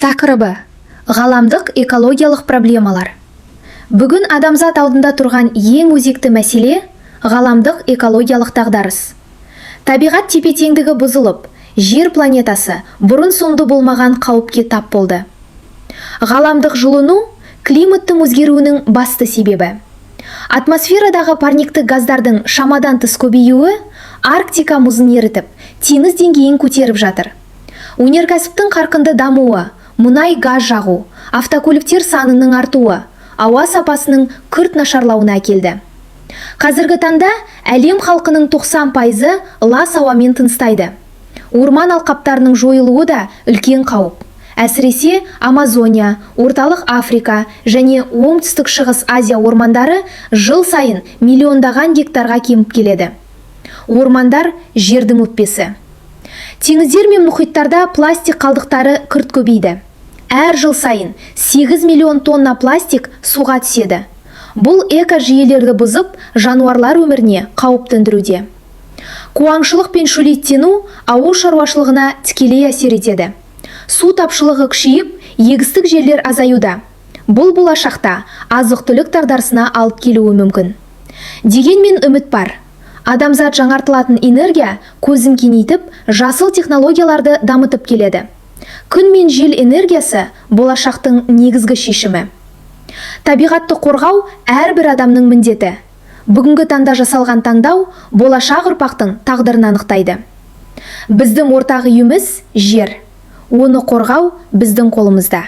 Тақырыбы: ғаламдық экологиялық проблемалар. Бүгін адамзат алдында тұрған ең өзекті мәселе ғаламдық экологиялық дағдарыс. Табиғат тепе-теңдігі бұзылып, жер планетасы бұрын соңды болмаған қауіпке тап болды. Ғаламдық жылыну климаттың өзгеруінің басты себебі. Атмосферадағы парниктік газдардың шамадан тыс көбеюі Арктика мұзын ерітіп, теңіз деңгейін көтеріп жатыр. Өнеркәсіптің қарқынды дамуы, мұнай газ жағу, автокөліктер санының артуы, ауа сапасының күрт нашарлауына әкелді. Қазіргі таңда әлем халқының 90% лас ауамен тыныстайды. Орман алқаптарының жойылуы да үлкен қауіп. Әсіресе Амазония, Орталық Африка және Оңтүстік Шығыс Азия ормандары жыл сайын миллиондаған гектарға кеміп келеді. Ормандар жердің өкпесі. Теңіздер мен мұхиттарда пластик қалдықтары күрт көбейді. Әр жыл сайын 8 миллион тонна пластик суға түседі. Бұл экожүйелерді бұзып, жануарлар өміріне қауіп төндіруде. Қуаңшылық пен шөлейттену ауыл шаруашылығына тікелей әсер етеді. Су тапшылығы күшейіп, егістік жерлер азаюда. Бұл болашақта азық-түлік дағдарысына алып келуі мүмкін. Дегенмен үміт бар. Адамзат жаңартылатын энергия көзін кеңейтіп, жасыл технологияларды дамытып келеді. Күн мен жел энергиясы болашақтың негізгі шешімі. Табиғатты қорғау әрбір адамның міндеті. Бүгінгі таңда жасалған таңдау болашақ ұрпақтың тағдырын анықтайды. Біздің ортақ үйіміз жер. Оны қорғау біздің қолымызда.